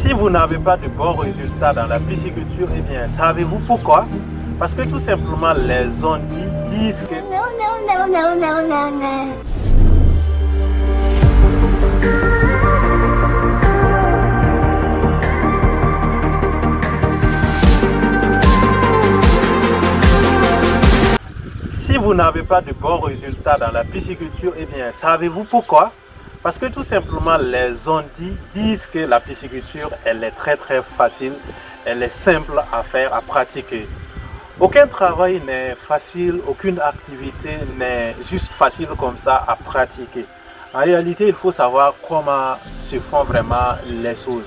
Si vous n'avez pas de bons résultats dans la pisciculture, eh bien, savez-vous pourquoi? Parce que tout simplement, les ondits disent que... Si vous n'avez pas de bons résultats dans la pisciculture, eh bien, savez-vous pourquoi? Parce que tout simplement, les ondits disent que la pisciculture, elle est très facile, elle est simple à faire, à pratiquer. Aucun travail n'est facile, aucune activité n'est juste facile comme ça à pratiquer. En réalité, il faut savoir comment se font vraiment les choses.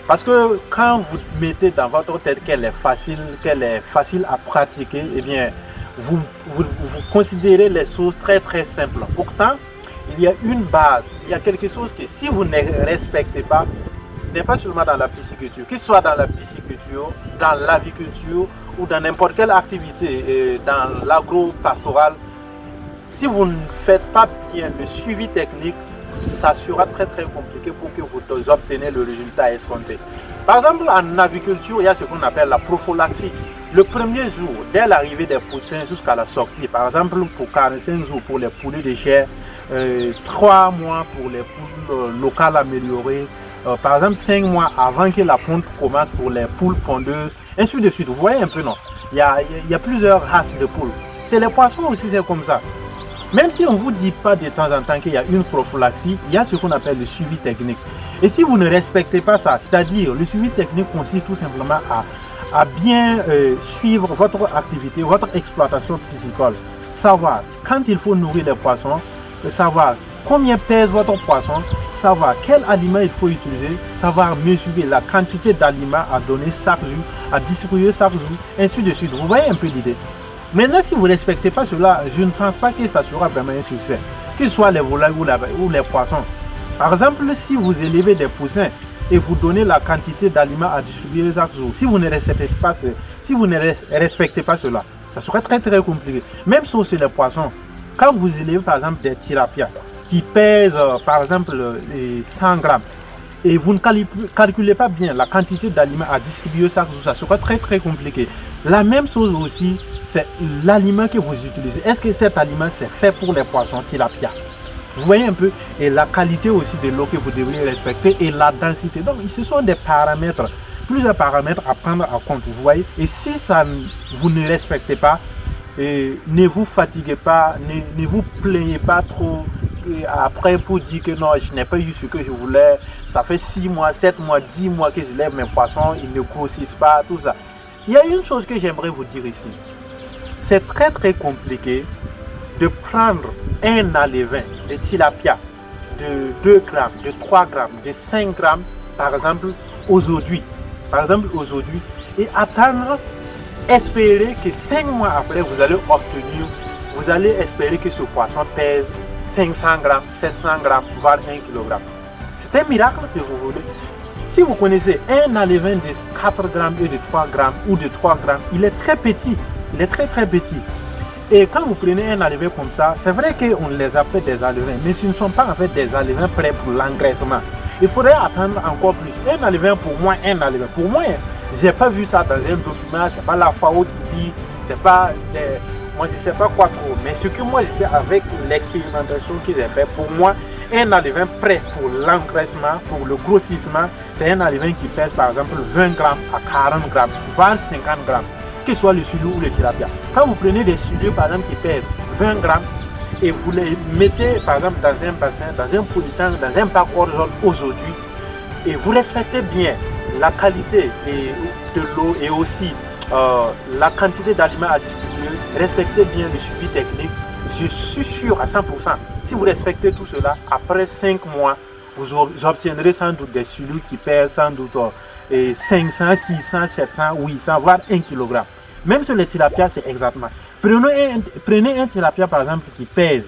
Parce que quand vous mettez dans votre tête qu'elle est facile à pratiquer, eh bien, vous considérez les choses très simples. Pourtant, il y a une base, il y a quelque chose que si vous ne respectez pas, ce n'est pas seulement dans la pisciculture, que ce soit dans la pisciculture, dans l'aviculture ou dans n'importe quelle activité, dans l'agro-pastoral, si vous ne faites pas bien le suivi technique, ça sera très compliqué pour que vous obteniez le résultat escompté. Par exemple, en aviculture, il y a ce qu'on appelle la prophylaxie. Le premier jour, dès l'arrivée des poussins jusqu'à la sortie, par exemple pour 45 jours pour les poulets de chair, 3 mois pour les poules locales améliorées, par exemple 5 mois avant que la ponte commence pour les poules pondeuses, ainsi de suite. Vous voyez un peu, non? Il y a plusieurs races de poules. C'est les poissons aussi, c'est comme ça. Même si on ne vous dit pas de temps en temps qu'il y a une prophylaxie, il y a ce qu'on appelle le suivi technique. Et si vous ne respectez pas ça, c'est-à-dire le suivi technique consiste tout simplement à bien suivre votre activité, votre exploitation piscicole. Savoir quand il faut nourrir les poissons, savoir combien pèse votre poisson, savoir quel aliment il faut utiliser, savoir mesurer la quantité d'aliments à donner chaque jour, à distribuer chaque jour, ainsi de suite. Vous voyez un peu l'idée. Maintenant, si vous ne respectez pas cela, je ne pense pas que ça sera vraiment un succès, que ce soit les volailles ou les poissons. Par exemple, si vous élevez des poussins et vous donnez la quantité d'aliments à distribuer chaque jour, si vous ne respectez pas cela, ça sera très compliqué. Même chose sur les poissons. Quand vous élevez par exemple des tilapias qui pèsent par exemple 100 grammes et vous ne calculez pas bien la quantité d'aliments à distribuer chaque jour, ça sera très compliqué. La même chose aussi, c'est l'aliment que vous utilisez. Est-ce que cet aliment c'est fait pour les poissons tilapia? Vous voyez un peu, et la qualité aussi de l'eau que vous devriez respecter et la densité. Donc, ce sont des paramètres, plusieurs paramètres à prendre en compte. Vous voyez, et si vous ne respectez pas, ne vous fatiguez pas, ne vous plaignez pas trop après pour dire que non, je n'ai pas eu ce que je voulais. Ça fait 6 mois, 7 mois, 10 mois que je lève mes poissons, ils ne grossissent pas, tout ça. Il y a une chose que j'aimerais vous dire ici. C'est très compliqué de prendre un alevin de tilapia de 2 grammes, de 3 grammes, de 5 grammes, par exemple, aujourd'hui. Et attendre, espérer que 5 mois après, vous allez espérer que ce poisson pèse 500 grammes, 700 grammes, voire 1 kg. C'est un miracle que vous voulez. Si vous connaissez un alevin de 4 grammes et de 3 grammes ou de 3 grammes, il est très petit. Il est très petit. Et quand vous prenez un alevin comme ça, c'est vrai qu'on les appelle des alevins, mais ce ne sont pas en fait des alevins prêts pour l'engraissement. Il faudrait attendre encore plus. Un alevin pour moi, je n'ai pas vu ça dans un document, c'est pas la FAO qui dit, c'est pas moi je ne sais pas quoi trop, mais ce que moi je sais avec l'expérimentation que j'ai fait, pour moi, un alevin prêt pour l'engraissement, pour le grossissement, c'est un alevin qui pèse par exemple 20 grammes à 40 grammes, voire 50 grammes. Que ce soit le sulier ou le tilapia. Quand vous prenez des suliers par exemple qui pèsent 20 grammes et vous les mettez par exemple dans un bassin, dans un polytank, dans un bac hors-sol aujourd'hui et vous respectez bien la qualité de l'eau et aussi la quantité d'aliments à distribuer, respectez bien le suivi technique, je suis sûr à 100%, si vous respectez tout cela, après 5 mois, vous obtiendrez sans doute des suliers qui pèsent sans doute 500, 600, 700, 800, voire 1 kg. Même sur les tilapias, c'est exactement. Prenez un tilapia par exemple qui pèse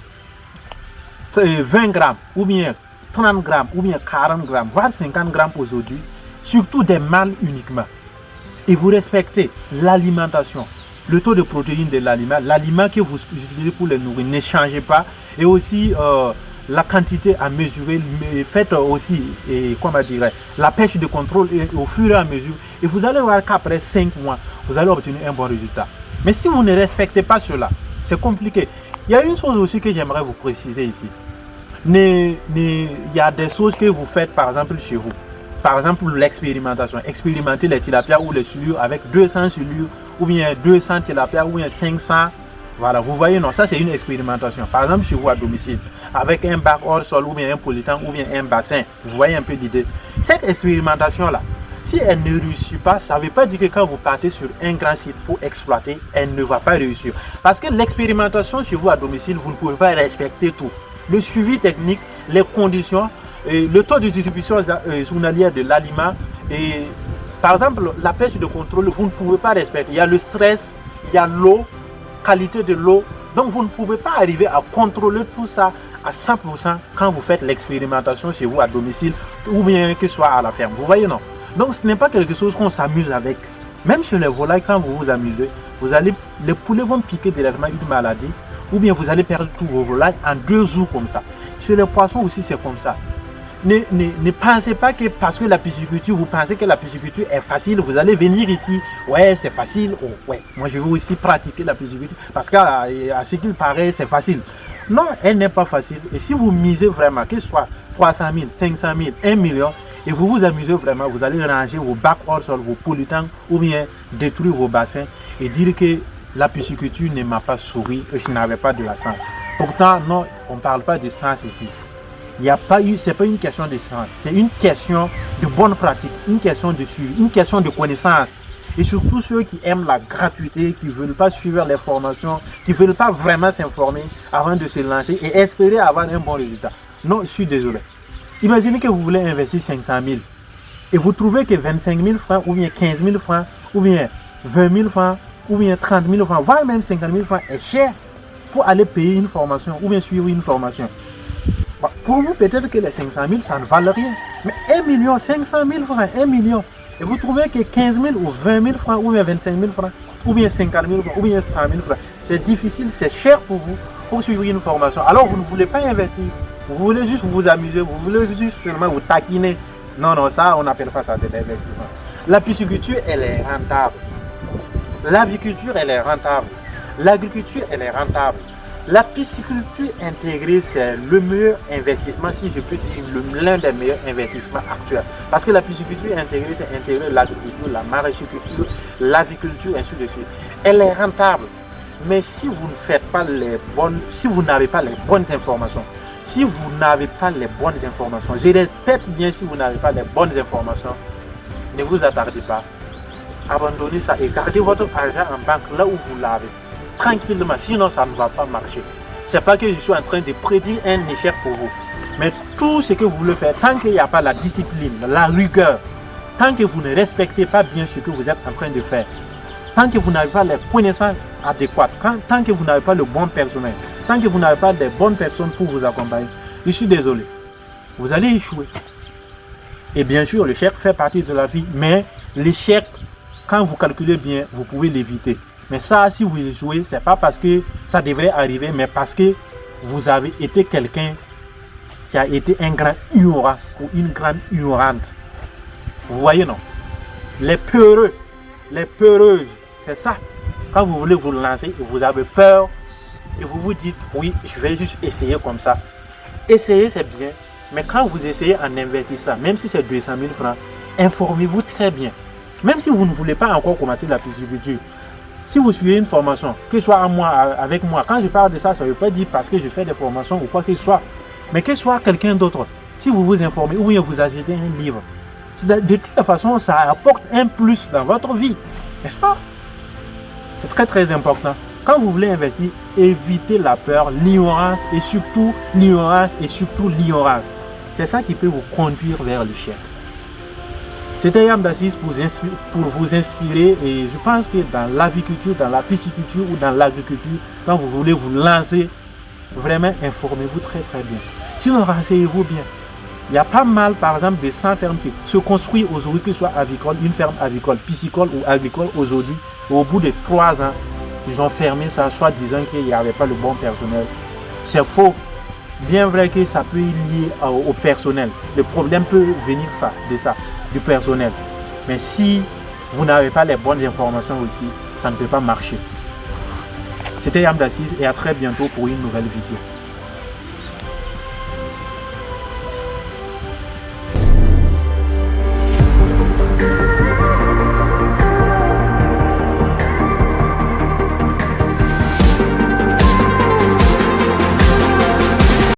20 grammes, ou bien 30 grammes, ou bien 40 grammes, voire 50 grammes aujourd'hui, surtout des mâles uniquement. Et vous respectez l'alimentation, le taux de protéines de l'aliment que vous utilisez pour les nourrir, ne changez pas. Et aussi, la quantité à mesurer, faites aussi, comment dire, la pêche de contrôle au fur et à mesure. Et vous allez voir qu'après 5 mois, vous allez obtenir un bon résultat. Mais si vous ne respectez pas cela, c'est compliqué. Il y a une chose aussi que j'aimerais vous préciser ici. Il y a des choses que vous faites par exemple chez vous. Par exemple l'expérimentation. Expérimenter les tilapias ou les silures avec 200 silures ou bien 200 tilapias ou bien 500. Voilà, vous voyez, non, ça c'est une expérimentation. Par exemple chez vous à domicile, avec un bac hors sol ou bien un polytank ou bien un bassin. Vous voyez un peu l'idée. Cette expérimentation-là, si elle ne réussit pas, ça ne veut pas dire que quand vous partez sur un grand site pour exploiter, elle ne va pas réussir. Parce que l'expérimentation chez vous à domicile, vous ne pouvez pas respecter tout. Le suivi technique, les conditions, le taux de distribution journalière de l'aliment, et par exemple la pêche de contrôle, vous ne pouvez pas respecter. Il y a le stress, il y a l'eau, qualité de l'eau. Donc vous ne pouvez pas arriver à contrôler tout ça à 100% quand vous faites l'expérimentation chez vous à domicile ou bien que ce soit à la ferme. Vous voyez, non? Donc ce n'est pas quelque chose qu'on s'amuse avec. Même sur les volailles, quand vous vous amusez, les poulets vont piquer directement une maladie ou bien vous allez perdre tous vos volailles en 2 jours comme ça. Sur les poissons aussi, c'est comme ça. Ne pensez pas que parce que la pisciculture, vous pensez que la pisciculture est facile, vous allez venir ici, ouais c'est facile, oh, ouais, moi je veux aussi pratiquer la pisciculture parce qu'à ce qu'il paraît c'est facile. Non, elle n'est pas facile. Et si vous misez vraiment, que ce soit 300 000, 500 000, 1 million, et vous vous amusez vraiment, vous allez ranger vos bacs hors sol, vos polytanks ou bien détruire vos bassins et dire que la pisciculture ne m'a pas souri et je n'avais pas de la science. Pourtant, non, on ne parle pas de science ici. Ce n'est pas une question de science, c'est une question de bonne pratique, une question de suivi, une question de connaissance. Et surtout ceux qui aiment la gratuité, qui ne veulent pas suivre les formations, qui ne veulent pas vraiment s'informer avant de se lancer et espérer avoir un bon résultat. Non, je suis désolé. Imaginez que vous voulez investir 500 000 et vous trouvez que 25 000 francs ou bien 15 000 francs ou bien 20 000 francs ou bien 30 000 francs, voire même 50 000 francs est cher pour aller payer une formation ou bien suivre une formation. Pour vous, peut-être que les 500 000, ça ne valent rien. Mais 1 million, 500 000 francs, 1 million. Et vous trouvez que 15 000 ou 20 000 francs, ou bien 25 000 francs, ou bien 50 000 francs, ou bien 100 000 francs, c'est difficile, c'est cher pour vous, pour suivre une formation. Alors vous ne voulez pas investir. Vous voulez juste vous amuser, vous voulez juste seulement vous taquiner. Non, non, ça, on n'appelle pas ça de l'investissement. La pisciculture, elle est rentable. L'aviculture, elle est rentable. L'agriculture, elle est rentable. La pisciculture intégrée, c'est le meilleur investissement, si je peux dire l'un des meilleurs investissements actuels. Parce que la pisciculture intégrée, c'est intégrer l'agriculture, la maraîchiculture, l'aviculture, ainsi de suite. Elle est rentable. Mais si vous ne faites pas si vous n'avez pas les bonnes informations, je répète bien, si vous n'avez pas les bonnes informations, ne vous attardez pas. Abandonnez ça et gardez votre argent en banque là où vous l'avez. Tranquillement, sinon ça ne va pas marcher. C'est pas que je suis en train de prédire un échec pour vous. Mais tout ce que vous voulez faire, tant qu'il n'y a pas la discipline, la rigueur, tant que vous ne respectez pas bien ce que vous êtes en train de faire, tant que vous n'avez pas les connaissances adéquates, tant que vous n'avez pas le bon personnel, tant que vous n'avez pas des bonnes personnes pour vous accompagner, je suis désolé, vous allez échouer. Et bien sûr, l'échec fait partie de la vie, mais l'échec, quand vous calculez bien, vous pouvez l'éviter. Mais ça, si vous échouez, ce n'est pas parce que ça devrait arriver, mais parce que vous avez été quelqu'un qui a été un grand ignorant ou une grande ignorante. Vous voyez, non? Les peureux, les peureuses, c'est ça. Quand vous voulez vous lancer et vous avez peur et vous vous dites, oui, je vais juste essayer comme ça. Essayer, c'est bien, mais quand vous essayez en investissant, même si c'est 200 000 francs, informez-vous très bien. Même si vous ne voulez pas encore commencer la pisciculture, si vous suivez une formation, que ce soit avec moi, quand je parle de ça, ça ne veut pas dire parce que je fais des formations ou quoi que ce soit, mais que ce soit quelqu'un d'autre. Si vous vous informez ou bien vous achetez un livre, de toute façon, ça apporte un plus dans votre vie, n'est-ce pas? C'est très très important. Quand vous voulez investir, évitez la peur, l'ignorance et surtout l'ignorance. C'est ça qui peut vous conduire vers l'échec. C'était Yam Dassis pour vous inspirer, et je pense que dans l'aviculture, dans la pisciculture ou dans l'agriculture, quand vous voulez vous lancer, vraiment informez-vous très très bien. Sinon, renseignez-vous bien. Il y a pas mal, par exemple, de 100 fermes qui se construisent aujourd'hui, que ce soit avicole, une ferme avicole, piscicole ou agricole aujourd'hui. Au bout de 3 ans, ils ont fermé ça, soit disant qu'il n'y avait pas le bon personnel. C'est faux. bien vrai que ça peut lier au personnel. Le problème peut venir de ça, du personnel. Mais si vous n'avez pas les bonnes informations aussi, ça ne peut pas marcher. C'était Yam Dassis et à très bientôt pour une nouvelle vidéo.